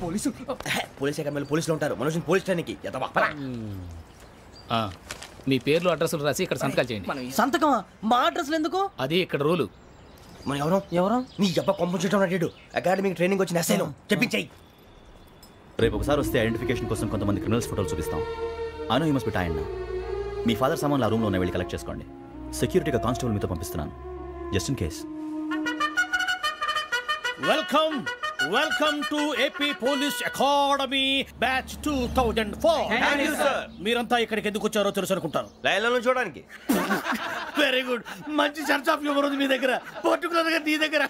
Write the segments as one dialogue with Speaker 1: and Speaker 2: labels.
Speaker 1: Police అకాడమీలో పోలీసులు ఉంటారు. మనుషులు పోలీస్ ట్రైనింగ్కి
Speaker 2: మీ పేర్లు అడ్రస్లు రాసి ఇక్కడ సంతకాలు చేయండి.
Speaker 3: సంతకమా? మా అడ్రస్లు ఎందుకు?
Speaker 2: అది ఇక్కడ రూలు.
Speaker 1: మన ఎవరో నీ అబ్బ పంపించడం అడిగాడు. అకాడమిక్ ట్రైనింగ్ వచ్చిన అసైలం చెప్పించాయి.
Speaker 4: రేపు ఒకసారి వస్తే ఐడెంటిఫికేషన్ కోసం కొంతమంది క్రిమినల్స్ ఫోటోలు చూపిస్తాం. Anu you must be tired. మీ ఫాదర్ సామాన్లు ఆ రూమ్లో ఉన్న వెళ్ళి కలెక్ట్ చేసుకోండి. సెక్యూరిటీగా కానిస్టేబుల్ మీతో పంపిస్తున్నాను, just in case.
Speaker 5: Welcome to AP police academy batch 2004. మీరంతా ఇక్కడికి ఎందుకు వచ్చారో తెలుసు అనుకుంటాను.
Speaker 1: లైన్లను చూడడానికి.
Speaker 5: Very good. మంచి సెన్స్ ఆఫ్ హ్యూమర్ ఉంది మీ దగ్గర, పర్టికులర్ గా నీ దగ్గర.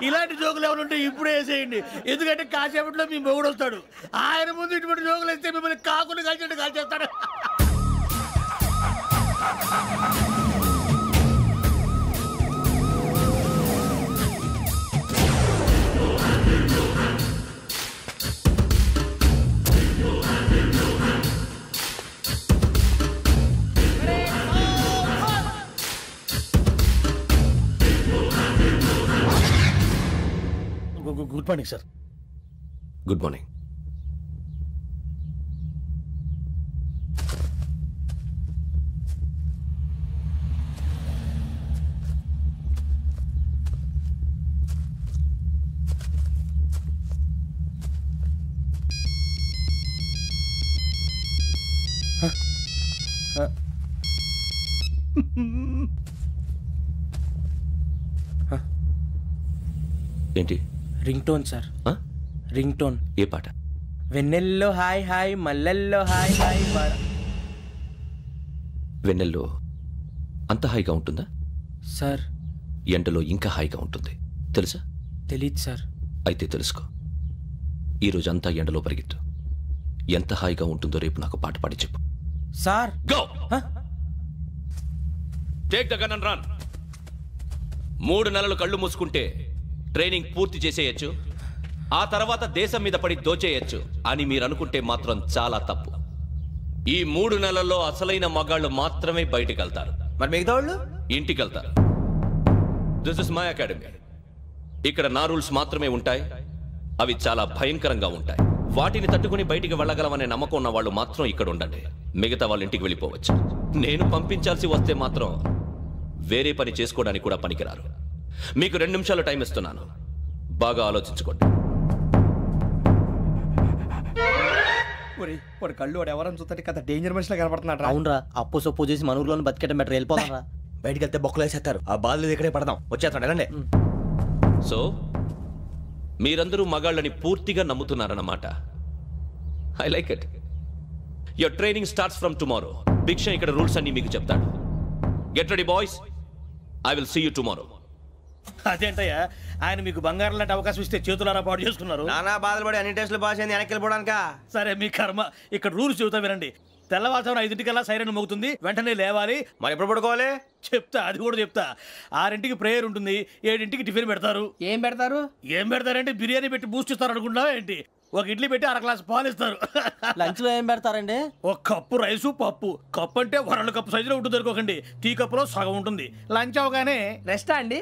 Speaker 5: ఇలాంటి జోకులు ఎవరు ఉంటే ఇప్పుడే వేసేయండి. ఎందుకంటే కాసేపట్లో మీ మొగుడు వస్తాడు. ఆయన ముందు ఇటువంటి జోకులు వేస్తే మిమ్మల్ని కాకులు కాల్చేట్టు కాల్చేస్తాడు. Good morning sir.
Speaker 1: Good morning. ఏంటి?
Speaker 3: Ring tone sir. Ring tone.
Speaker 1: ఏ పాట?
Speaker 3: వెన్నెల్లో హాయ్ హాయ్, మల్లెల్లో హాయ్ హాయ్.
Speaker 1: వెన్నెల్లో అంత హాయిగా ఉంటుందా
Speaker 3: సార్?
Speaker 1: ఎండలో ఇంకా హాయిగా ఉంటుంది తెలుసా?
Speaker 3: తెలీదు సార్.
Speaker 1: అయితే తెలుసుకో. ఈరోజు అంతా ఎండలో పరిగెత్తు. ఎంత హాయిగా ఉంటుందో రేపు నాకు పాట పాడి చెప్పు.
Speaker 3: Sir
Speaker 1: go. Take the gun and run. 3 నెలలు కళ్ళు మూసుకుంటే ట్రైనింగ్ పూర్తి చేసేయచ్చు, ఆ తర్వాత దేశం మీద పడి దోచేయచ్చు అని మీరు అనుకుంటే మాత్రం చాలా తప్పు. ఈ 3 నెలల్లో అసలైన మగాళ్ళు మాత్రమే బయటికి వెళ్తారు.
Speaker 3: మరి మిగతా వాళ్ళు
Speaker 1: ఇంటికి వెళ్తారు. This is my academy. ఇక్కడ నా రూల్స్ మాత్రమే ఉంటాయి. అవి చాలా భయంకరంగా ఉంటాయి. వాటిని తట్టుకుని బయటికి వెళ్ళగలమనే నమ్మకం ఉన్న వాళ్ళు మాత్రం ఇక్కడ ఉండండి. మిగతా వాళ్ళు ఇంటికి వెళ్ళిపోవచ్చు. నేను పంపించాల్సి వస్తే మాత్రం వేరే పని చేసుకోవడానికి కూడా పనికిరారు. మీకు 2 నిమిషాలు టైం ఇస్తున్నాను, బాగా ఆలోచించుకోండి.
Speaker 3: వాడు కళ్ళు వాడు ఎవరని చూస్తే కదా డేంజర్ మనిషిలో కనపడుతున్నాడు. అవునరా, అప్పు సొప్పు చేసి మన ఊర్లో బతికేట బెటర్. వెళ్ళిపోతారా?
Speaker 1: బయటికి వెళ్తే బొక్కలు వేసేస్తారు. ఆ బాధలు ఇక్కడే పడదాం. వచ్చేస్తాడు వెళ్ళండి. సో మీరందరూ మగాళ్ళని పూర్తిగా నమ్ముతున్నారన్నమాట. I like it. Your training starts from tomorrow. భిక్ష ఇక్కడ రూల్స్ అన్ని మీకు చెప్తాడు. Get ready boys, I will see you tomorrow.
Speaker 5: అదేంటయ్యా, ఆయన మీకు బంగారం లాంటి అవకాశం ఇస్తే చేతులారా పాటు చేసుకున్నారు.
Speaker 1: నానా బాధలు పడి అన్ని టెస్టులు పాస్ అయింది, వెనక్కి వెళ్ళిపోవడానికా?
Speaker 5: సరే మీ కర్మ. ఇక్కడ రూల్స్ చెబుతా వినండి. తెల్లవారుజామున 5 సైరన్ మోగుతుంది, వెంటనే లేవాలి.
Speaker 1: మరి ఎప్పుడు పడుకోవాలి?
Speaker 5: చెప్తా, అది కూడా చెప్తా. 6 ప్రేయర్ ఉంటుంది, 7 టిఫిన్ పెడతారు.
Speaker 3: ఏం పెడతారు?
Speaker 5: ఏం పెడతారంటే బిర్యానీ పెట్టి బూస్ట్ ఇస్తారు అనుకుంటున్నావా ఏంటి? ఒక ఇడ్లీ పెట్టి 1/2 గ్లాస్ పాలు ఇస్తారు.
Speaker 3: లంచ్ లో ఏం పెడతారండి?
Speaker 5: 1 కప్పు రైసు పప్పు. కప్పు అంటే 1/2 కప్పు సైజులో ఉంటుంది అనుకోకండి. టీ కప్పులో సగం ఉంటుంది. లంచ్ అవగానే
Speaker 3: రెస్టా అండి?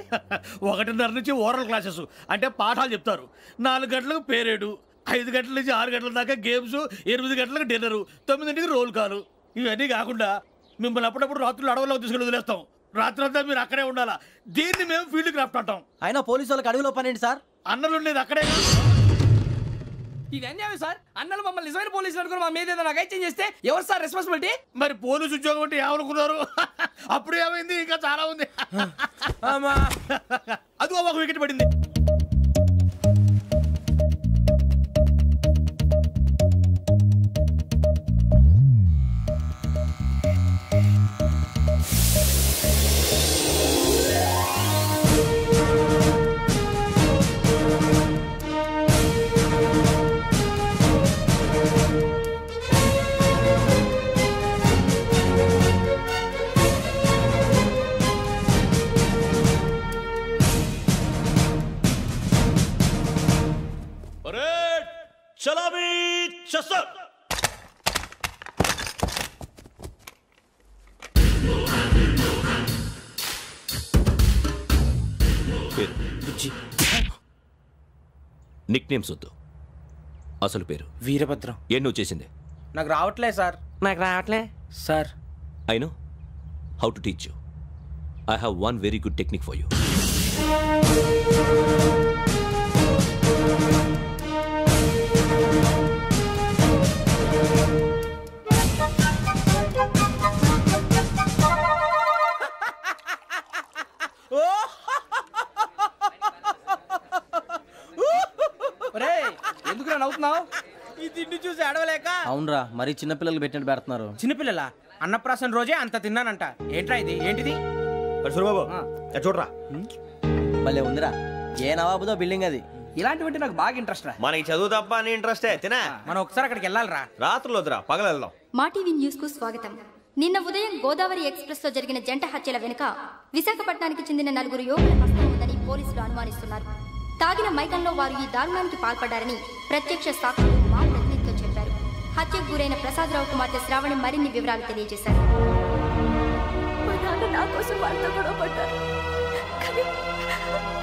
Speaker 5: 1:30 నుంచి ఓరల్ క్లాసెస్ అంటే పాఠాలు చెప్తారు. 4 గంటలకు పేరేడు, 5 గంటల నుంచి 6 గంటల దాకా గేమ్స్, 8 గంటలకు డిన్నరు, 9 రోల్ కాలు. ఇవన్నీ కాకుండా మిమ్మల్ని అప్పుడప్పుడు రాత్రులు అడవుల్లో తీసుకుని వదిలేస్తాం. రాత్రి అంతా మీరు అక్కడే ఉండాలా. దీన్ని మేము ఫీల్డ్ క్రాఫ్ట్ అంటాం.
Speaker 3: అయినా పోలీసు వాళ్ళకి అడవిలో పని ఏంటి సార్?
Speaker 5: అన్నలు ఉండేది అక్కడే.
Speaker 3: ఇది అన్యాయం సార్. అన్నలు మమ్మల్ని నిజమైన పోలీసులు అనుకుని మా మీద ఏదైనా అగైత్యం చేస్తే ఎవరు సార్ రెస్పాన్సిబిలిటీ?
Speaker 5: మరి పోలీసు ఉద్యోగం అంటే ఏమనుకున్నారు? అప్పుడు ఏమైంది? ఇంకా చాలా ఉంది. అది ఒక వికెట్ పడింది.
Speaker 1: నిక్ నేమ్స్ వద్దు, అసలు పేరు?
Speaker 6: వీరభద్రం.
Speaker 1: ఏం నువ్వు చేసింది?
Speaker 6: నాకు రావట్లే సార్. నాకు రావట్లే sir.
Speaker 1: I know how to teach you. I have one very good technique for you.
Speaker 3: ఎందుకు నవ్వుతున్నావు?
Speaker 6: ఈ తిండి చూసి అడవలేక.
Speaker 7: అవునరా, మరి చిన్నపిల్లలు పెట్టినట్టు పెడుతున్నారు.
Speaker 6: చిన్నపిల్లల అన్నప్రాసన రోజే అంత తిన్నానంట. ఏంట్రా ఇది? ఏంటిది?
Speaker 4: సూరిబాబు చూడరా,
Speaker 7: భలే ఉందిరా. ఏ నవాబుదో బిల్డింగ్ అది.
Speaker 3: ఇలాంటివంటే నాకు బాగా ఇంట్రెస్ట్ రా.
Speaker 4: మనకి చదువు తప్ప అని ఇంట్రెస్టే. తినా
Speaker 6: మనం ఒకసారి అక్కడికి వెళ్ళాలిరా.
Speaker 4: రాత్రులు వద్దురా, పగలు వెళ్దాం.
Speaker 8: మా టీవీ న్యూస్ కు స్వాగతం. నిన్న ఉదయం గోదావరి ఎక్స్ప్రెస్ లో జరిగిన జంట హత్యల వెనుక విశాఖపట్నానికి చెందిన 4 యువకుల హస్తం ఉందని పోలీసులు అనుమానిస్తున్నారు. తాగిన మైకంలో వారు ఈ దారుణానికి పాల్పడ్డారని ప్రత్యక్ష సాక్షులు మా ప్రతినిధితో చెప్పారు. హత్యకు గురైన ప్రసాదరావు కుమార్తె శ్రావణి మరిన్ని వివరాలు తెలియజేశారు.
Speaker 9: నా కోసం వాళ్ళతో గొడవ పడ్డారు,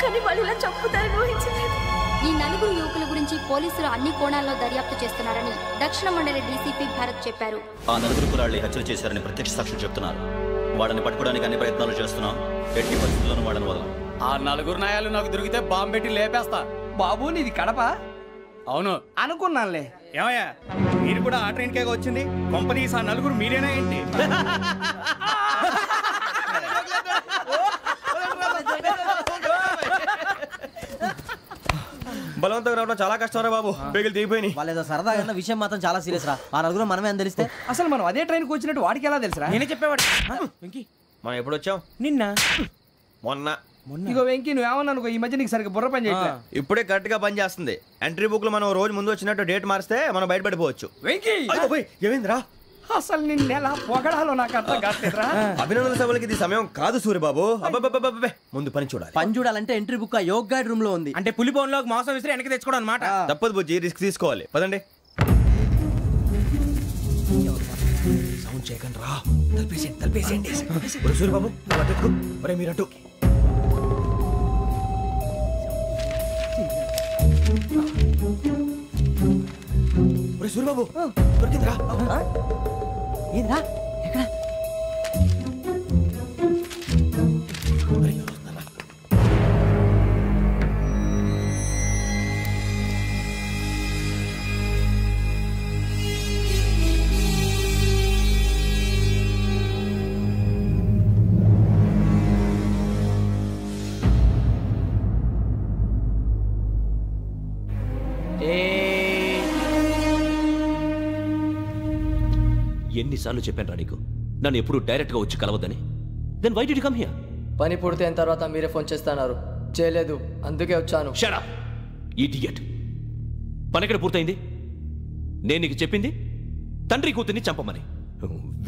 Speaker 9: కానీ వాళ్ళు ఇలా చంపుతారని ఊహించలేదు.
Speaker 8: ఈ 4 యువకుల గురించి పోలీసులు అన్ని కోణాల్లో దర్యాప్తు చేస్తున్నారని దక్షిణ మండలి డీసీపీ భరత్ చెప్పారు.
Speaker 4: ఆ 4 కురాళ్ళు హత్యలు చేశారని ప్రత్యక్ష సాక్షులు చెప్తున్నారు. వాళ్ళని పట్టుకోవడానికి అన్ని ప్రయత్నాలు చేస్తున్నాం. ఎట్టి పరిస్థితుల్లోనూ వాళ్ళని వదలం.
Speaker 10: ఆ 4 నాయాలు నాకు దొరికితే బాంబు పెట్టి లేపేస్తా.
Speaker 3: బాబు నీది కడప?
Speaker 10: అవును
Speaker 3: అనుకున్నానులే.
Speaker 5: ఏమయ్యా, మీరు కూడా ఆ ట్రైన్ కేగా వచ్చింది? కంపెనీస్ ఆ 4 మీరేనా ఏంటి?
Speaker 4: బలవంతంగా రావడం చాలా కష్టం రా బాబు. పేగులు దిగిపోయినాయి.
Speaker 7: వాళ్ళు ఏదో సరదాగా అన్న విషయం మాత్రం చాలా సీరియస్ రా. ఆ 4 మనమే అని తెలిస్తే
Speaker 3: అసలు మనం అదే ట్రైన్కి వచ్చినట్టు వాడికి ఎలా తెలుసురా?
Speaker 6: నేనే చెప్పేవాడు.
Speaker 4: మనం ఎప్పుడు వచ్చాం?
Speaker 6: నిన్న
Speaker 4: మొన్న.
Speaker 3: ఇగో వెంకీ, నువ్వేమన్నా అనుకో, ఈ మధ్య నీకు సరిగ్గా బుర్ర పని చేయట్లేదు.
Speaker 4: ఇప్పుడే కరెక్ట్ గా పని చేస్తుంది. ఎంట్రీ బుక్ లో మనం రోజు ముందు వచ్చినట్టు డేట్ మారిస్తే మనం బయటపడిపోవచ్చు.
Speaker 3: వెంకీ,
Speaker 4: ఏమైందిరా?
Speaker 3: అసలు నిన్న ఎలా పొగడాలో నాకు అర్థం కాట్లేదురా.
Speaker 4: అభినందన సభలకి ఇది సమయం కాదు సూరిబాబు. అబ్బబ్బబ్బబ్బబ్బే, ముందు పని చూడాలి.
Speaker 7: పని చూడాలంటే ఎంట్రీ బుక్ ఆ యోగ్ గైడ్ రూమ్ లో ఉంది.
Speaker 6: అంటే పులి బోన్లో మాంసం విసిరి వెనక్కి తెచ్చుకోవడం అనమాట.
Speaker 4: తప్పదు బుజ్జి, రిస్క్ తీసుకోవాలి. పదండి. సౌండ్ చేయకండి రా. తలపేసేయండి. సూరిబాబు మీరు అటు. సూరిబాబు దొరికిందిరా.
Speaker 7: ఏంద్రా ఎక్కడ?
Speaker 1: ఎన్నిసార్లు చెప్పాను రా నీకు, నన్ను ఎప్పుడు డైరెక్ట్ గా వచ్చి కలవద్దని? Then why did you come here?
Speaker 11: పని పూర్తయిన తర్వాత మీరే ఫోన్ చేస్తున్నారు. చేయలేదు, అందుకే వచ్చాను.
Speaker 1: Shut up idiot. పని ఎక్కడ పూర్తయింది? నేను నీకు చెప్పింది తండ్రి కూతుర్ని చంపమని.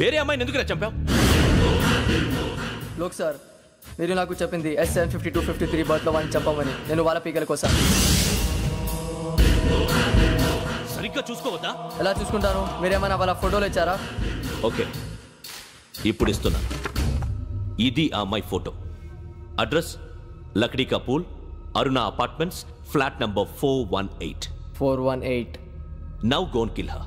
Speaker 1: వేరే అమ్మాయిని ఎందుకు చంపావు?
Speaker 11: లోక్ సార్, మీరు నాకు చెప్పింది SN 5253 బర్త్లో వాడిని చంపమని. నేను వాళ్ళ పీకల కోసం.
Speaker 1: సరిగ్గా చూసుకోవద్దా?
Speaker 11: ఎలా చూసుకుంటాను? మీరేమైనా వాళ్ళ ఫోటోలు ఇచ్చారా?
Speaker 1: ఓకే, ఇప్పుడు ఇస్తున్నా. ఇది ఆ అమ్మాయి photo. Address Lakdi కపూల్, Aruna apartments, flat number 418.
Speaker 11: 418.
Speaker 1: Now go and kill her.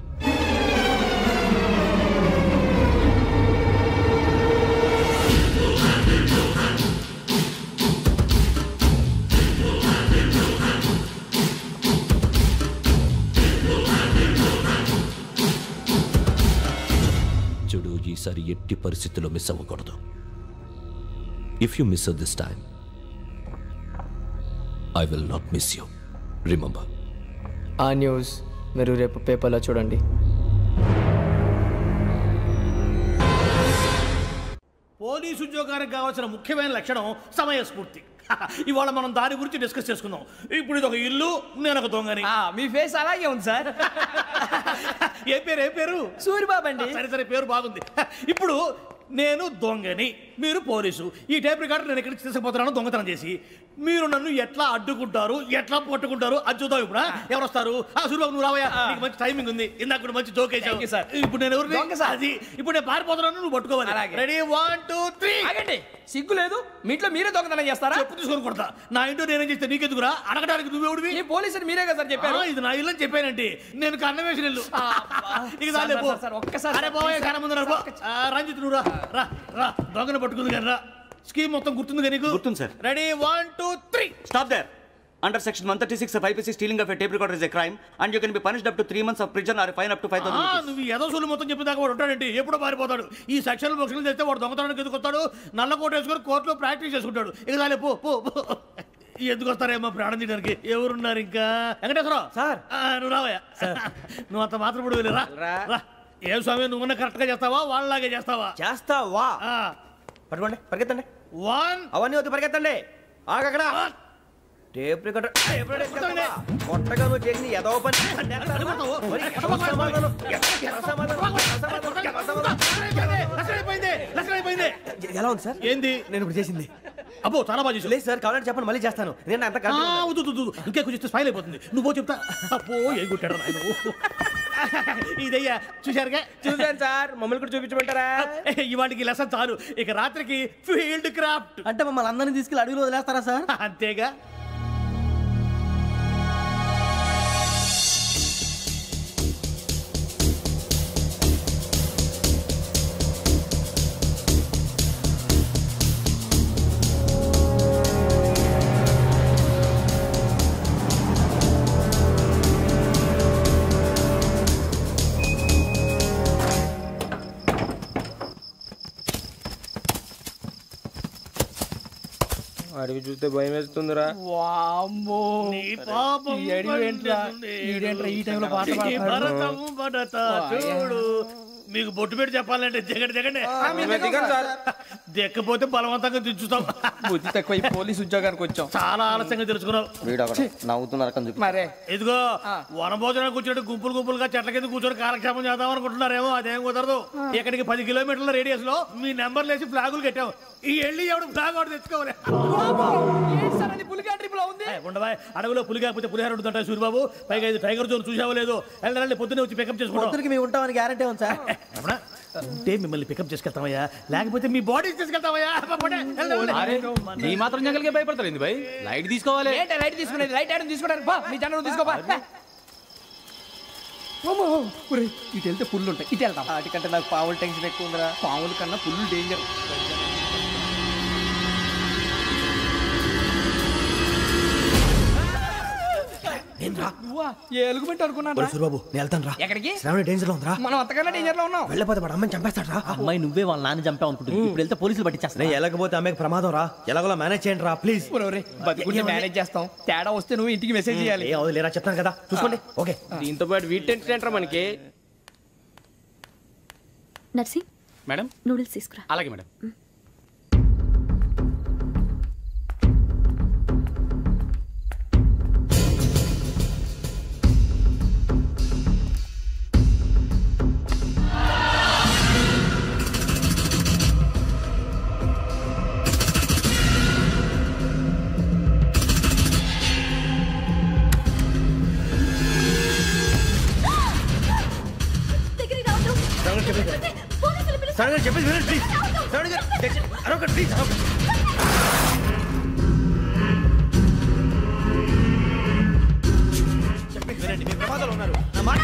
Speaker 1: చూడు, ఈసారి ఎట్టి పరిస్థితుల్లో మిస్ అవ్వకూడదు. If you miss this time, I will not miss you. Remember.
Speaker 11: ఆ న్యూస్ మీరు రేపు పేపర్లో చూడండి.
Speaker 5: పోలీసు ఉద్యోగానికి కావాల్సిన ముఖ్యమైన లక్షణం సమయస్ఫూర్తి. ఇవాళ మనం దాని గురించి డిస్కస్ చేసుకుందాం. ఇప్పుడు ఇది ఒక ఇల్లు, నేను ఒక దొంగని.
Speaker 3: మీ ఫేస్ అలాగే ఉంది సార్.
Speaker 5: ఏ పేరు?
Speaker 3: సూరిబాబు అండి.
Speaker 5: సరే పేరు బాగుంది. ఇప్పుడు నేను దొంగని, మీరు పోలీసు. ఈ టైప్ రికార్డు నేను ఎక్కడికి తీసుకుపోతున్నాను దొంగతనం చేసి. మీరు నన్ను ఎట్లా అడ్డుకుంటారు, ఎట్లా పట్టుకుంటారు అది చూద్దాం. ఇప్పుడు ఎవరు వస్తారు? సూర్యబాబు నువ్వు రావయ్యా, నీకు మంచి టైమింగ్ ఉంది. ఇందాక కూడా మంచి జోక్ వేసావు. ఇప్పుడు నేను ఎవరు? అది ఇప్పుడు నేను పారిపోతున్నాను, నువ్వు పట్టుకోవాలి. రెడీ 1 2 3.
Speaker 3: ఆగండి, సిగ్గు లేదు? మీ ఇంట్లో మీరే దొంగతనం చేస్తారా?
Speaker 5: చెప్పు తీసుకొని కొడతా. నా ఇంట్లో నేనేం చేస్తే నీకెందుకురా? అడగడానికి నువ్వెవడివి?
Speaker 3: ఈ పోలీసులు మీరే కదా సార్ చెప్పారు.
Speaker 5: ఇది నా ఇల్లు అని చెప్పానండి. నేను కన్న వేసిన ఇల్లు.
Speaker 3: ఒక్కసారి
Speaker 5: రంజిత్ నువ్వు రా రా దొంగను పట్టుకుంది కానీ రా. స్కీమ్ మొత్తం గుర్తుంది కానీ
Speaker 12: గుర్తుంది sir.
Speaker 5: Ready 1 2 3.
Speaker 12: Stop there. Under section 136 of IPC, stealing of a tape recorder is a crime and you can be punished up to 3 months of prison or a fine up to 5,000 rupees.
Speaker 5: నువ్వు ఏదో సొల్లు మొత్తం చెప్పేదాకా వాడు ఉంటాడండి. ఎప్పుడో పారిపోతాడు. ఈ సెక్షన్ బొక్షన్లు చేస్తే వాడు దొంగతనానికి ఎందుకు వస్తాడు? నల్ల కోట వేసుకొని కోర్టులో ప్రాక్టీస్ చేసుకుంటాడు. ఇక చాలే పో పో. ఎందుకు వస్తారేమో ప్రాణం తీయడానికి. ఎవరున్నారు ఇంకా? వెంకటేశ్వరరావు సార్, నువ్వు రావయ్యా. నువ్వు అంత మాత్రం ఇప్పుడు వెళ్ళి రా. ఏ స్వామి, నువ్వున్న కరెక్ట్ గా చేస్తావా వాళ్ళలాగే చేస్తావా?
Speaker 7: చేస్తావా? పట్టుకోండి, పరిగెత్తండి.
Speaker 5: 1
Speaker 7: అవన్నీ వద్దు, పరిగెత్తండి. ఆగక్కడ టేప్ రికార్డర్ కొట్టగా నువ్వు చేసింది ఏదో పని. ఎలా ఉంది సార్?
Speaker 5: ఏంది
Speaker 7: నేను ఇప్పుడు చేసింది?
Speaker 5: అబ్బో చాలా బాగా చేసి.
Speaker 7: లేదు సార్, కావాలంటే చెప్పండి, మళ్ళీ చేస్తాను. నేను అంత
Speaker 5: ఇంకే కొంచెం స్మైల్ అయిపోతుంది. నువ్వు చెప్తా. అబ్బో ఏ కొట్టాడు నువ్వు. ఇదయ్యా చూశారుగా?
Speaker 7: చూసాను సార్. మమ్మల్ని కూడా చూపించమంటారా?
Speaker 5: ఇవాటికి లెసన్ చాలు. ఇక రాత్రికి ఫీల్డ్ క్రాఫ్ట్.
Speaker 7: అంటే మమ్మల్ని అందరినీ తీసుకెళ్ళి అడుగులు వదిలేస్తారా సార్?
Speaker 5: అంతేగా.
Speaker 7: అడిగి చూస్తే భయం వేస్తుందిరా.
Speaker 5: మీకు బొట్టు పెట్టి చెప్పాలంటే జగండి దెక్కపోతే బలవంతంగా దించుతాం.
Speaker 3: బుద్ధి తక్కువ, ఈ పోలీస్ ఉద్యోగానికి వచ్చాం.
Speaker 5: చాలా ఆలస్యంగా తెలుసుకున్నావు.
Speaker 7: నవ్వుతున్నారు.
Speaker 3: మరే
Speaker 5: ఇదిగో వనభోజనానికి కూర్చోటి గుంపులుగా చెట్ల కింద కూర్చొని కాలక్షేపం చేద్దాం అనుకుంటున్నారేమో. అదేం కుదరదు. ఇక్కడికి 10 కిలోమీటర్ల రేడియస్ లో మీ నెంబర్లు వేసి ఫ్లాగులు కట్టాము. ఈ వెళ్ళి ఎవడు ఫ్లాగ్ ఒకటి తెచ్చుకోవాలి. ఉండవా? అడవిలో పులి కాకపోతే పులిహార ఉంటుందంట సూర్యబాబు. పైగా ఇది టైగర్ జోన్ చూసావో లేదో. వెళ్ళాలంటే పొద్దున్నే వచ్చి పికప్ చేసుకుంటాం.
Speaker 7: మేము ఉంటామని గ్యారంటీ ఉంది సార్.
Speaker 5: అంటే మిమ్మల్ని పికప్ చేసుకెళ్తామయ్యా, లేకపోతే మీ బాడీ తీసుకెళ్తామయ్యా.
Speaker 10: ఈ మాత్రం జంగల్కే భయపడతారు భయ్. లైట్ తీసుకోవాలి.
Speaker 3: లైట్ తీసుకునేది? లైట్ ఆడని తీసుకుంటారు. మీ జనం తీసుకోబా. ఇటు వెళ్తే పుల్లు ఉంటాయి, ఇటు వెళ్తాం.
Speaker 7: వాటికంటే నాకు పావులు టెన్షన్ ఎక్కువ ఉందిరా.
Speaker 3: పాముల కన్నా పుల్లు డేంజర్. ఎలుగుబెట్టి అనుకున్నాను.
Speaker 7: సూర్యబాబు నేను వెళ్తాను రా.
Speaker 3: ఎక్కడికి?
Speaker 7: శ్రావణి డేంజర్ లో ఉందిరా.
Speaker 3: మనం అంతకన్నా డేంజర్ లో ఉన్నాం.
Speaker 7: వెళ్ళపోతే వాడు అమ్మాయిని చంపేస్తాడు రా.
Speaker 4: అమ్మాయి నువ్వే వాళ్ళ నాన్న చంపావు అనుకుంటుంది. ఇప్పుడు వెళ్తే పోలీసులు పట్టించేస్తా.
Speaker 7: వెళ్ళకపోతే అమ్మాయికి ప్రమాదం రా. ఎలాగోలా మేనేజ్ చేయండి రా ప్లీజ్.
Speaker 3: బతికుంటే మేనేజ్ చేస్తాం. తేడా వస్తే నువ్వు ఇంటికి మెసేజ్ చేయాలి.
Speaker 7: లేరా చెప్తాను కదా, చూసుకోండి. ఓకే.
Speaker 6: దీంతో పాటు వీటి టెన్షన్ ఏంట్రా మనకి.
Speaker 9: నర్సింగ్
Speaker 10: మేడం
Speaker 9: నూడిల్స్ తీసుకురా.
Speaker 10: అలాగే మేడం.
Speaker 7: చెప్పేసి వినండి ప్లీజ్. అరొకటి ప్లీజ్. చెప్పేసి వినండి, మీ ప్రమాదాలు ఉన్నారు. నా మాట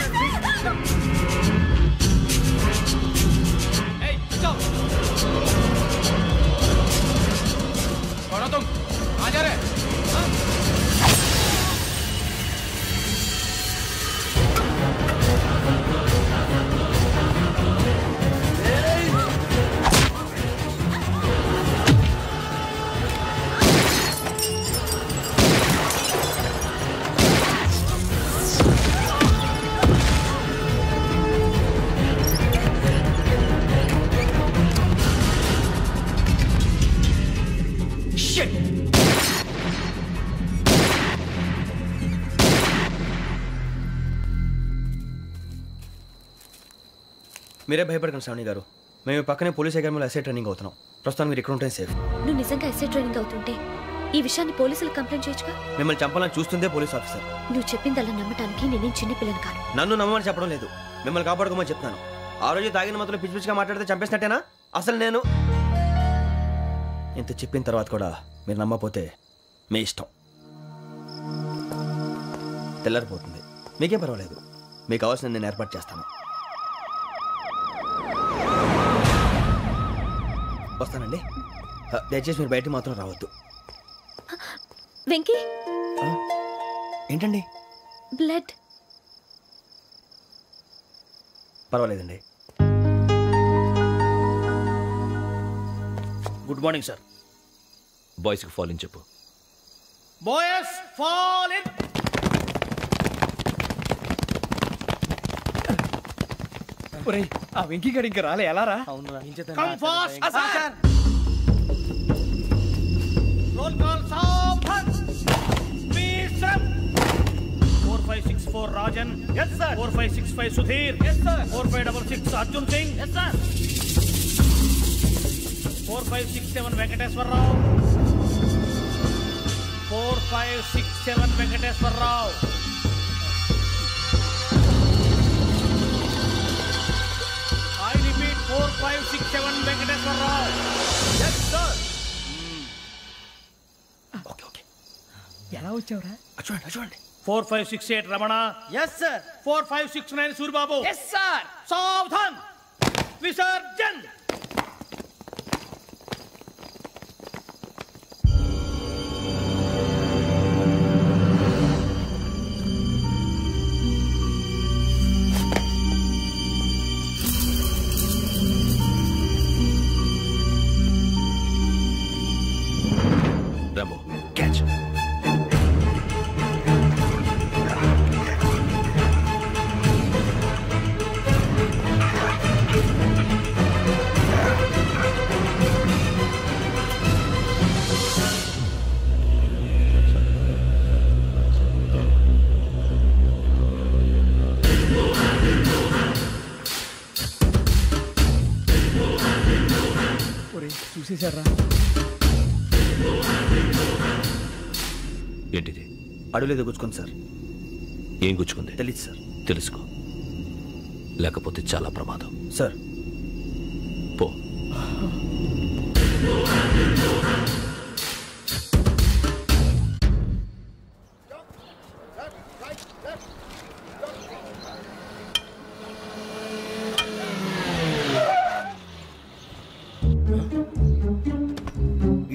Speaker 7: మీరే భయపడకండి శ్రావణి గారు. మేము పక్కనే పోలీస్ అకాడమీలో ఎస్ఐ ట్రైనింగ్ అవుతున్నాం. ప్రస్తుతం మీరు ఇక్కడ ఉంటే సేఫ్.
Speaker 9: నువ్వు నిజంగా ఎస్ఐ ట్రైనింగ్ అవుతుంటే ఈ విషయాన్ని పోలీసులకు కంప్లైంట్ చేయొచ్చుగా.
Speaker 7: మిమ్మల్ని చంపాలని చూస్తుందే పోలీస్ ఆఫీసర్.
Speaker 9: నువ్వు చెప్పిందల్లా నమ్మటానికి నేనేం చిన్న పిల్లని కాను.
Speaker 7: నన్ను నమ్మమని చెప్పడం లేదు, మిమ్మల్ని కాపాడుకోమని చెప్తాను. ఆ రోజు తాగిన మాత్రం పిచ్చి పిచ్చిగా మాట్లాడితే చంపేసినట్టేనా? అసలు నేను ఇంత చెప్పిన తర్వాత కూడా మీరు నమ్మకపోతే మీ ఇష్టం. తెల్లారిపోతుంది, మీకేం పర్వాలేదు. మీకు కావాల్సిన నేను ఏర్పాటు చేస్తాను. వస్తానండి. దయచేసి మీరు బయట మాత్రం రావద్దు.
Speaker 9: వెంకీ,
Speaker 7: ఏంటండి?
Speaker 9: బ్లడ్.
Speaker 7: పర్వాలేదండి.
Speaker 5: Good morning sir.
Speaker 1: బాయ్స్కి ఫాల్ ఇన్ చెప్పు.
Speaker 5: Boys fall in.
Speaker 3: ఒరేయ్, ఆ వెంకీ గడి ఇంకా రాలే, ఎలా రా?
Speaker 5: Come fast sir. Roll call సావధాన్. Please stop. 4564 Rajan. yes sir. 4565 Sudheer. yes sir. 4566 Arjun Singh. yes sir. 4567 Venkateswararao. 4567 Venkateswararao. I repeat 4567 Venkateswararao. yes sir.
Speaker 7: Okay.
Speaker 3: ఎలా వచ్చావురా?
Speaker 7: చూడండి.
Speaker 5: 4568 Ramana.
Speaker 7: yes sir.
Speaker 5: 4569 Suribabu.
Speaker 3: yes sir.
Speaker 5: సావధాన్. Visarjan.
Speaker 1: Rambo, catch.
Speaker 3: చూసేశారా?
Speaker 1: ఏంటిది?
Speaker 7: అడుగులేదు గుచ్చుకుంది సార్.
Speaker 1: ఏం గుచ్చుకుంది?
Speaker 7: తెలీదు సార్.
Speaker 1: తెలుసుకో, లేకపోతే చాలా ప్రమాదం.
Speaker 7: సార్
Speaker 1: పో.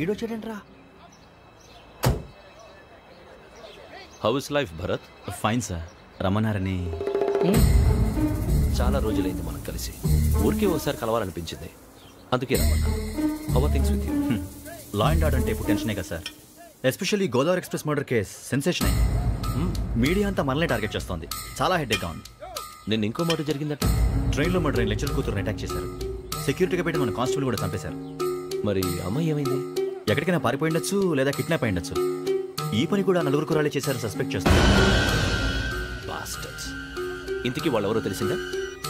Speaker 7: ఈడొచ్చాడంట్రా.
Speaker 1: How is life Bharat?
Speaker 4: Fine sir. రమ్మన్నారని.
Speaker 1: చాలా రోజులైంది మనం కలిసి. ఊరికే ఒకసారి కలవాలనిపించింది, అందుకే రమ్మన్నా. How are things with you?
Speaker 4: Law and order అంటే ఇప్పుడు టెన్షనే కదా sir. Especially Godavari express murder case sensation అయింది. మీడియా అంతా మనల్ని టార్గెట్ చేస్తోంది. చాలా హెడ్ఏక్గా ఉంది.
Speaker 1: నిన్న ఇంకో మాట జరిగిందట.
Speaker 4: ట్రైన్లో మా ట్రైన్ లెక్చర్ కూతురుని అటాక్ చేశారు. సెక్యూరిటీగా పెట్టి మన కానిస్టేబుల్ కూడా చంపేశారు.
Speaker 1: మరి అమ్మాయి ఏమైంది?
Speaker 4: ఎక్కడికైనా పారిపోయిండొచ్చు, లేదా కిడ్నాప్ అయ్యుండొచ్చు. ఈ పని కూడా నలుగురు కురాలే చేశారు సస్పెక్ట్ చేస్తారు.
Speaker 1: బాస్టర్స్. ఇంతకీ వాళ్ళు ఎవరో తెలిసిందా?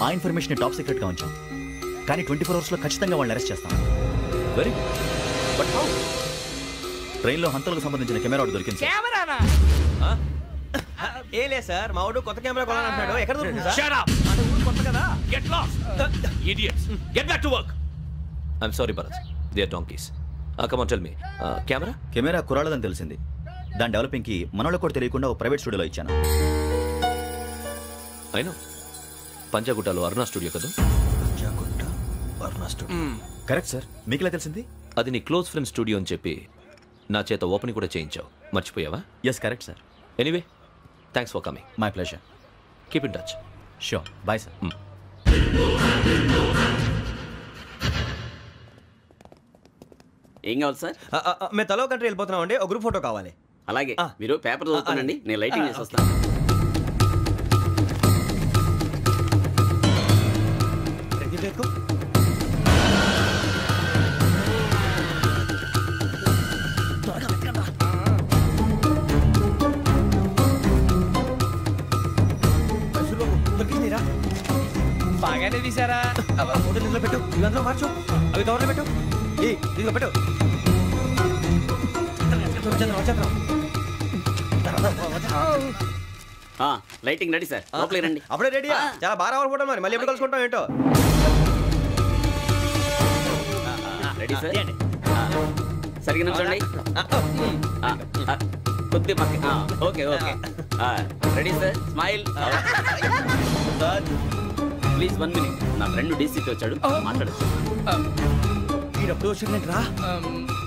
Speaker 4: ఆ ఇన్ఫర్మేషన్ టాప్ సీక్రెట్గా ఉంచాం, కానీ 24 అవర్స్లో ఖచ్చితంగా వాళ్ళని అరెస్ట్ చేస్తాం.
Speaker 1: Very good. But how?
Speaker 4: ట్రైన్లో హంతలకు సంబంధించిన కెమెరా ఒకటి దొరికింది.
Speaker 3: కెమెరానా?
Speaker 7: ఏ లే సార్, మా వాడు కొత్త కెమెరా కొనాలంటున్నాడు. ఎక్కడ దొరుకుతుంది సార్?
Speaker 1: Shut up!
Speaker 7: అంటే ఊరు కొత్త కదా.
Speaker 1: Get lost! Idiots! Get back to work! I'm sorry, Bharat. They are donkeys. Come on, tell me.
Speaker 4: Camera కురాలదని తెలిసింది. దాని డెవలపింగ్కి మనోళ్ళకు కూడా తెలియకుండా ఒక ప్రైవేట్ స్టూడియోలో ఇచ్చాను.
Speaker 1: అయినా పంజాగుట్టలో అరుణా స్టూడియో కదా?
Speaker 7: Panjagutta Aruna studio.
Speaker 4: Correct sir. మీకు ఎలా తెలిసింది?
Speaker 1: అది నీ క్లోజ్ ఫ్రెండ్ స్టూడియో అని చెప్పి నా చేత ఓపెనింగ్ కూడా చేయించావు. మర్చిపోయావా?
Speaker 4: Yes correct sir.
Speaker 1: Anyway, thanks for coming.
Speaker 4: My pleasure.
Speaker 1: Keep in touch.
Speaker 4: Sure. Bye sir.
Speaker 13: ఏం కావాలి సార్?
Speaker 7: మేము తలో కంట్రీ వెళ్ళిపోతున్నాం అండి. ఒక గ్రూప్ ఫోటో కావాలి.
Speaker 13: అలాగే, మీరు పేపర్ చదువుతానండి, నేను లైటింగ్ చేసి వస్తాను.
Speaker 3: బాగానే తీసారా?
Speaker 7: ఫోటో ఇందులో పెట్టు, ఇవి అందులో మార్చు, అవి కవర్లో పెట్టు, ఇదిగో పెట్టు.
Speaker 13: లైటింగ్ రెడీ సార్, లోపలికి రండి.
Speaker 7: అప్పుడే రెడీయా? చాలా బాగా రావాలి ఫోటో, మరి మళ్ళీ ఎప్పుడు కలుసుకుంటాం ఏంటో.
Speaker 13: రెడీ సార్, సరిగ్గా నిల్చోండి. కొద్ది పక్క. Okay okay, ready sir, smile. Please 1 minute, నా ఫ్రెండ్ డీసీకి వచ్చాడు, మాట్లాడచ్చు.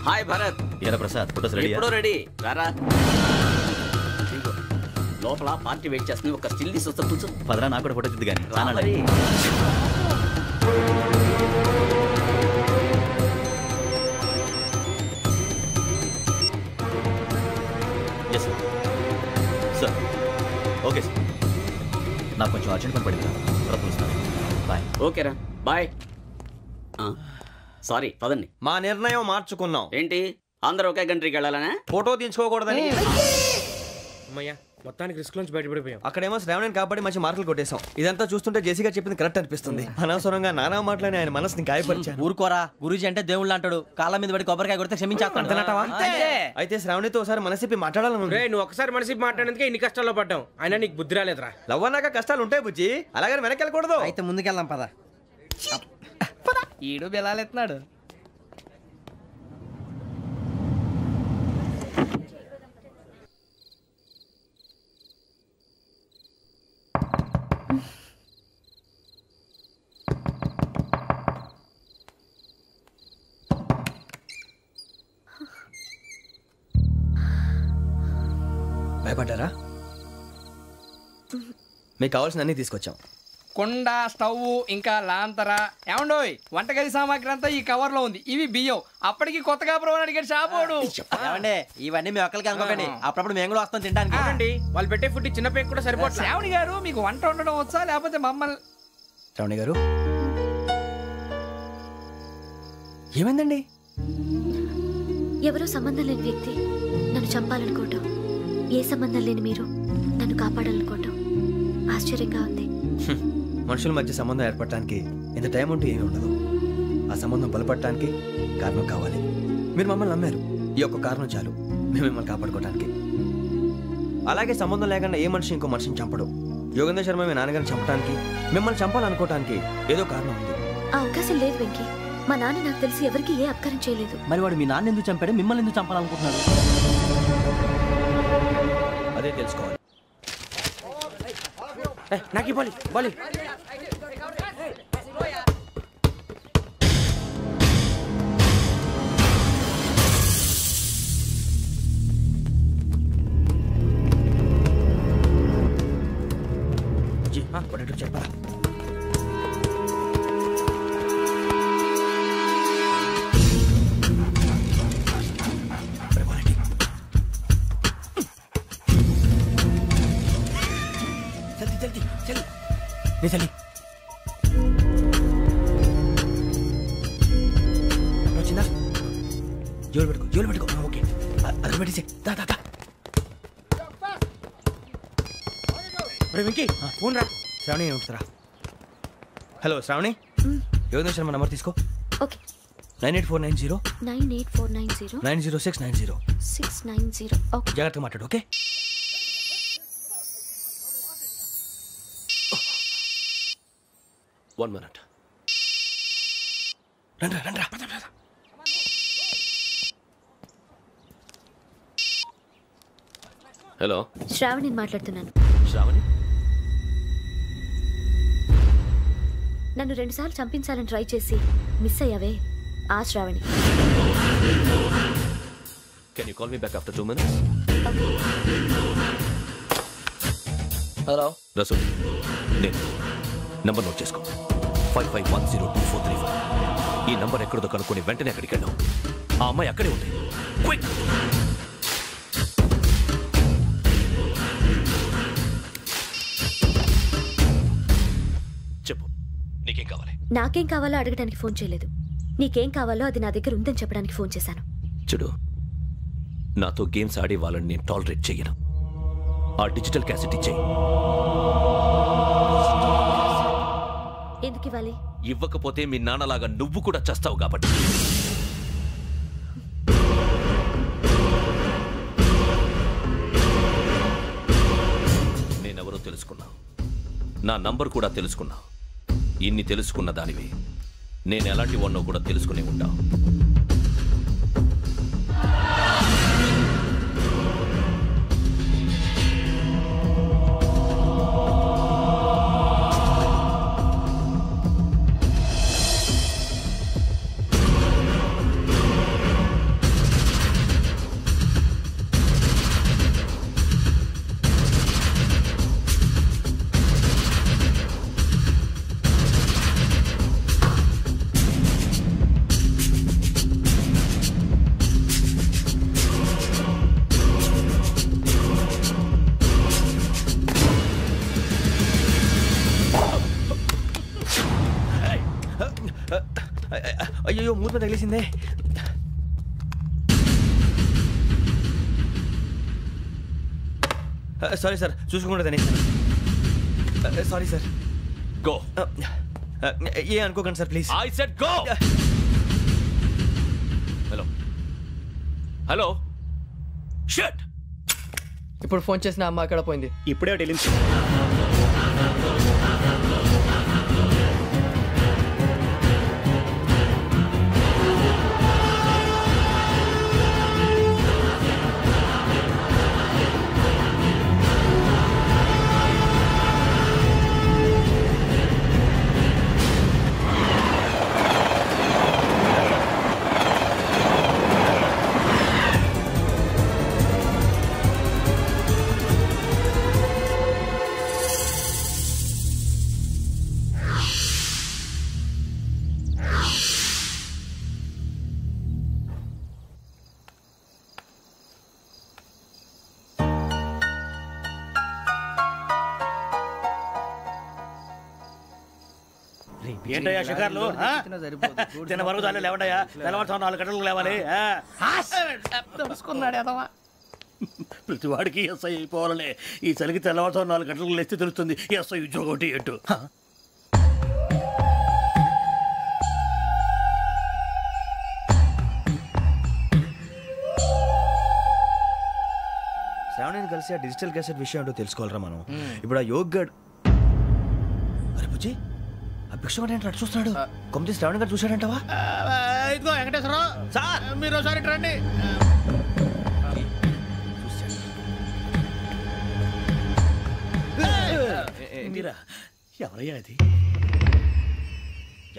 Speaker 13: హాయ్ భరత్.
Speaker 4: ఏరా ప్రసాద్, ఫోటోస్ రెడీ?
Speaker 13: ఎప్పుడో రెడీ, రారా. లోపల పార్టీ వెయిట్ చేస్తుంది, ఒక స్టిల్ తీసి వస్తా, కూర్చో.
Speaker 4: పదరా, నాకు కూడా ఫోటో తిద్దు కానీ. సార్ ఓకే సార్, నాకు కొంచెం అర్జెంట్ పని పడింది, తర్వాత పిలుస్తాను. బాయ్.
Speaker 13: ఓకేరా, బాయ్. సారీ, పదండి.
Speaker 7: మా నిర్ణయం మార్చుకున్నాం.
Speaker 13: ఏంటి, అందరూ ఒకే కంట్రీకి వెళ్ళాలనే?
Speaker 7: ఫోటో తీసుకోకూడదని.
Speaker 6: అమ్మయ్యా, మొత్తానికి రిస్క్ నుంచి బయటపడిపోయాం.
Speaker 7: అక్కడేమో శ్రావణిని కాబట్టి మంచి మార్కులు కొట్టేశాం. ఇదంతా చూస్తుంటే జేసీగా చెప్పింది కరెక్ట్ అనిపిస్తుంది. అనవసరంగా నానా మాటలని ఆయన మనసుని గాయపరిచారు.
Speaker 14: ఊరుకోరా, గురూజీ అంటే దేవుళ్ళు అంటాడు. కాళ్ళ మీద పడి కొబ్బరికాయ కొడితే క్షమించేస్తాను.
Speaker 7: అయితే శ్రావణితో ఒకసారి మనసిప్పి మాట్లాడాలను.
Speaker 6: నువ్వు ఒకసారి మనసిప్పి మాట్లాడేందుకే ఇన్ని కష్టాల్లో పడ్డాం. అయినా నీకు బుద్ధి రాలేదురా.
Speaker 7: లవ్ అన్నాక కష్టాలు ఉంటాయి బుజ్జి, అలాగని వెనక్కి వెళ్ళకూడదు.
Speaker 14: అయితే ముందుకెళ్దాం పద.
Speaker 3: ఈడు బెలాలెత్తున్నాడు.
Speaker 7: భయపడ్డారా? మీకు కావాల్సిన అన్ని తీసుకొచ్చాం.
Speaker 3: కుండ, స్టవ్, ఇంకా లాంతర. ఏమండోయ్, వంటగది సామాగ్రి అంతా ఈ కవర్ లో ఉంది. ఇవి బియ్యం. అప్పటికి కొత్తగా బ్రో అడిగాడు షాపోడు.
Speaker 14: ఇవన్నీ మీ ఒక్కరికి అనుకోకండి, అప్పుడప్పుడు మేము కూడా వస్తాం తినడానికి.
Speaker 6: వాళ్ళు పెట్టే ఫుడ్ చిన్న పేరు కూడా సరిపోతుంది.
Speaker 3: శ్రావణి గారు, మీకు వంట వండడం వచ్చా, లేకపోతే మమ్మల్ని?
Speaker 7: శ్రావణి గారు, ఏమైందండి?
Speaker 9: ఎవరో సంబంధం లేని వ్యక్తి నన్ను చంపాలనుకోవటం, ఏ సంబంధం లేని మీరు నన్ను కాపాడాలనుకోవటం ఆశ్చర్యంగా ఉంది.
Speaker 7: మనుషుల మధ్య సంబంధం ఏర్పడటానికి ఇంత టైం ఉంటే ఏమీ ఉండదు. ఆ సంబంధం బలపడటానికి కారణం కావాలి. మీరు మమ్మల్ని నమ్మారు, ఈ ఒక్క కారణం చాలు మేము మిమ్మల్ని కాపాడుకోవడానికి. అలాగే సంబంధం లేకుండా ఏ మనిషి ఇంకో మనిషిని చంపడు. యోగేంద్ర శర్మ మీ నాన్నగారిని చంపడానికి, మిమ్మల్ని చంపాలనుకోవటానికి ఏదో కారణం ఉంది.
Speaker 9: ఆ అవకాశం లేదు వెంకీ. మా నాన్న నాకు తెలిసి ఎవరికి ఏ అపకారం చేయలేదు.
Speaker 14: మరి వాడు మీ నాన్న ఎందుకు చంపాడు, మిమ్మల్ని ఎందుకు చంపాలనుకుంటున్నాడు?
Speaker 7: అదే తెలుసుకోవాలి.
Speaker 6: నాకు ఇవ్వాలి బాలి.
Speaker 7: చెప్పరా? చలి వచ్చిందా? జోలు పెట్టుకో. ఓకే, అది పెట్టేసి
Speaker 6: వెంకీ ఫోన్ రా.
Speaker 7: శ్రావణి ఉంటుందిరా. హలో శ్రావణి, యోగేంద్ర శర్మ నంబర్ తీసుకో.
Speaker 9: ఓకే.
Speaker 7: 98490
Speaker 9: 98490
Speaker 7: 90690
Speaker 9: 690. ఓకే,
Speaker 7: జాగ్రత్తగా మాట్లాడు. Okay,
Speaker 1: one minute.
Speaker 7: రండ్రా.
Speaker 1: హలో,
Speaker 9: శ్రావణి మాట్లాడుతున్నాను.
Speaker 1: శ్రావణి,
Speaker 9: నన్ను 2 సార్లు చంపించాలని ట్రై చేసి మిస్ అయ్యావే, ఆ Shravani.
Speaker 1: Can you call me back after 2 minutes?
Speaker 11: Hello
Speaker 1: Rasool, నేను నంబర్ నోట్ చేసుకో. 55102435. ఈ నంబర్ ఎక్కడదో కనుక్కొని వెంటనే అక్కడికి వెళ్ళాం. ఆ అమ్మాయి అక్కడే ఉంది. క్విక్! చెప్పు, నీకేం కావాలి?
Speaker 9: నాకేం కావాలో అడగడానికి ఫోన్ చేయలేదు. నీకేం కావాలో అది నా దగ్గర ఉందని చెప్పడానికి ఫోన్ చేశాను.
Speaker 1: చూడు, నాతో గేమ్స్ ఆడే వాళ్ళని నేను టాలరేట్ చెయ్యను. ఆ డిజిటల్ క్యాసెట్ ఇచ్చేయి.
Speaker 9: ఎందుకు ఇవ్వాలి?
Speaker 1: ఇవ్వకపోతే మీ నాన్నలాగా నువ్వు కూడా చస్తావు కాబట్టి. నేనెవరో తెలుసుకున్నా, నా నంబర్ కూడా తెలుసుకున్నా. ఇన్ని తెలుసుకున్న దానివి నేను ఎలాంటి వాడినో కూడా తెలుసుకునే ఉంటా.
Speaker 7: అయ్యో మూత తగిలేసిందే. సారీ సార్, చూసుకోకుండా సారీ సార్.
Speaker 1: గో.
Speaker 7: ఏ అనుకోకండి sir please.
Speaker 1: I said go. Hello hello shut.
Speaker 11: ఇప్పుడు ఫోన్ చేసిన అమ్మ అక్కడ పోయింది.
Speaker 7: ఇప్పుడే వెళ్ళింది.
Speaker 5: ఏంటయ్యా షికార్లు? తిన్న వరకు చాలు లేవండయ్యా. తెల్లవారుతో 4 గంటలకు లేవాలి. ప్రతి వాడికి ఎస్ఐ అయిపోవాలనే ఈ చలికి తెల్లవారుతో 4 గంటలకు లేస్తే తెలుస్తుంది ఎస్ఐ ఉద్యోగం ఒకటి ఎటు.
Speaker 7: శ్రావణిని కలిసి ఆ డిజిటల్ క్యాసెట్ విషయం ఏంటో తెలుసుకోవాలరా మనం. ఇప్పుడు ఆ యోగ్ గడ్ అరే బుజ్జి ఆ భిక్షం ఏంటో అటు చూస్తున్నాడు. కొమ్మతి శ్రావణి గారు చూశాడంటవా?
Speaker 5: ఇదిగో వెంకటేశ్వరరావు సార్, మీరు ఒకసారి రండి. ఎవరయ్యా అది?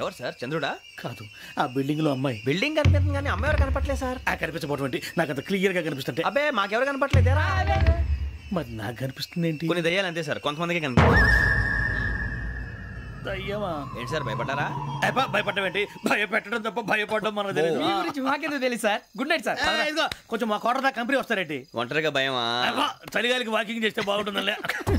Speaker 7: ఎవరు సార్? చంద్రుడా?
Speaker 5: కాదు, ఆ బిల్డింగ్ లో అమ్మాయి.
Speaker 7: బిల్డింగ్ కనిపిస్తుంది కానీ అమ్మాయి ఎవరు కనపట్లేదు సార్.
Speaker 5: కనిపించబోటువంటి నాకు అంత క్లియర్ గా కనిపిస్తుంటే.
Speaker 7: అబ్బే మాకెవరు కనపట్లేదేరా?
Speaker 5: మరి నాకు కనిపిస్తుంది ఏంటి?
Speaker 7: కొన్ని దయ్యాలు అంతే సార్, కొంతమందికి కనిపిస్తుంది.
Speaker 5: దయ్యమా?
Speaker 7: ఏంటి సార్ భయపడ్డారా?
Speaker 5: భయపడడం ఏంటి? భయపెట్టడం తప్ప భయపడడం మనకు తెలియదు.
Speaker 3: మీ గురించి మాకేదో తెలుసు సార్. Good night sir.
Speaker 5: ఇదిగో కొంచెం మా కోట దాకా కంపెనీ వస్తారేంటి?
Speaker 7: ఒంటరిగా భయమా?
Speaker 5: చలిగాలికి వాకింగ్ చేస్తే బాగుంటుందిలే.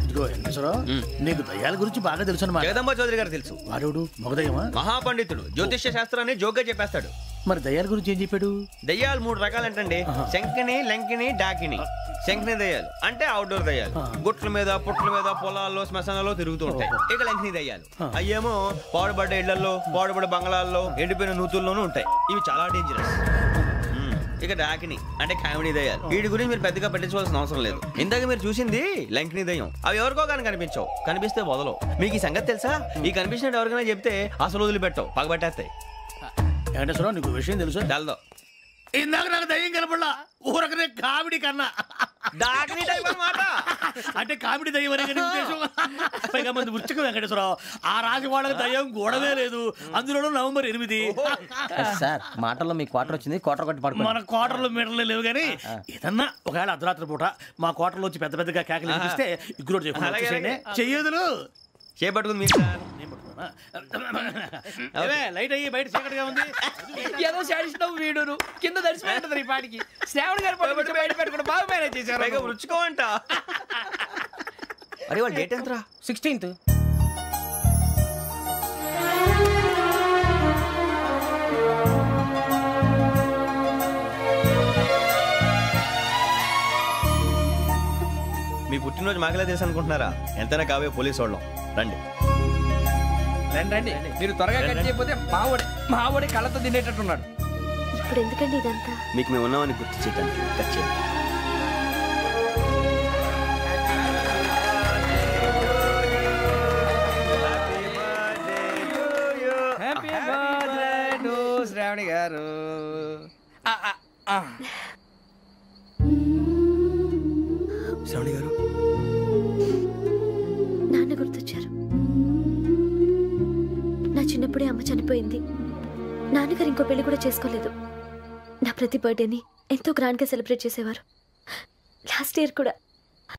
Speaker 5: ఇదిగో వెంకటేశ్వరరావు, నీకు దయ్యాల గురించి బాగా తెలుసు అన్నమాట.
Speaker 7: జగదంబ చౌదరి గారు తెలుసు.
Speaker 5: వాడు మగదయ్యమా?
Speaker 7: మహాపండితుడు, జ్యోతిష్య శాస్త్రాన్ని జోగ్గా చెప్పేస్తాడు.
Speaker 5: మరి దయ్యాల గురించి ఏం చెప్పాడు?
Speaker 7: దయ్యాలు 3 రకాలంటండి. శంకిని, లంకిని, డాకిని. శంకిని దయ్యాలు అంటే అవుట్డోర్ దయ్యాలు, గుట్ల మీద పుట్ల మీద పొలాల్లో శ్మశానాల్లో తిరుగుతూ ఉంటాయి. ఇక లంకిని దయ్యాలు అయ్యేమో పాడుబడ్డ ఇళ్లలో, పాడుబడ్డ బంగ్లాల్లో, ఎండిపోయిన నూతుల్లోనూ ఉంటాయి. ఇవి చాలా డేంజరస్. ఇక డాకిని అంటే కామెడీ దయ్యాలు. వీటి గురించి మీరు పెద్దగా పట్టించుకోవాల్సిన అవసరం లేదు. ఇందాక మీరు చూసింది లంకిని దయ్యం. అవి ఎవరికో కానీ కనిపించవు, కనిపిస్తే వదలవు. మీకు ఈ సంగతి తెలుసా? ఈ కనిపించినట్టు ఎవరికైనా చెప్తే అసలు వదిలిపెట్టవు, పగబట్టేస్తాయి.
Speaker 5: వెంకటేశ్వరరావు, నీకు విషయం తెలుసు?
Speaker 7: తెలదో.
Speaker 5: ఇందాక నాకు దయ్యం కనపడలా, ఊరకనే కామెడీ కన్నా
Speaker 7: డాకిని టైప్ అన్నమాట.
Speaker 5: అంటే కామెడీ దయ్యం అనే ఉద్దేశం. పైగా మంది ఉచ్చకం వెంకటేశ్వరరావు. ఆ రాజు వాళ్ళకి దయ్యం గోడవే లేదు, అందులోనూ నవంబర్ 8.
Speaker 14: సార్ మాటల్లో మీ క్వార్టర్ వచ్చింది, క్వార్టర్ కొట్టి పడుకో.
Speaker 5: మన క్వార్టర్లో మీటర్లు లేవు కానీ ఏదన్నా ఒకవేళ అర్ధరాత్రి పూట మా క్వార్టర్లో వచ్చి పెద్ద పెద్దగా కేకలు వినిపిస్తే ఇగ్గురు చెయ్యదులు
Speaker 7: చేపట్టుకుంది మీకు సార్.
Speaker 5: లైట్ అయ్యి బయట చీకటిగా ఉంది.
Speaker 3: ఏదో శాడిస్తావు వీడును కింద దర్శనం ఈ పాటికి. శ్రావణ్ గారు పట్టుబట్టి బయట పెట్టుకుంటే బాగా మేనేజ్ చేశారు.
Speaker 7: రుచుకోమంట. అరే వాళ్ళ డేట్ ఎంతరా?
Speaker 6: 16th.
Speaker 7: మీ పుట్టినరోజు మాకలే తెలుసు అనుకుంటున్నారా? ఎంతైనా కావే పోలీసు వాళ్ళం. రండి.
Speaker 3: రండి రండి, మీరు త్వరగా కట్ చేయకపోతే మావడి కళ్ళతో తినేటట్టున్నాడు.
Speaker 9: ఇప్పుడు ఎందుకండి ఇదంతా?
Speaker 7: మీకు మేము ఉన్నామని గుర్తు చేయడానికి కట్ చేయండి.
Speaker 3: హ్యాపీ బర్త్డే టు శ్రావణి గారు.
Speaker 7: శ్రావణి గారు
Speaker 9: నాన్న గుర్తొచ్చారు. నా చిన్నప్పుడే అమ్మ చనిపోయింది. నాన్నగారు ఇంకో పెళ్లి కూడా చేసుకోలేదు. నా ప్రతి బర్త్డేని ఎంతో గ్రాండ్గా సెలబ్రేట్ చేసేవారు. లాస్ట్ ఇయర్ కూడా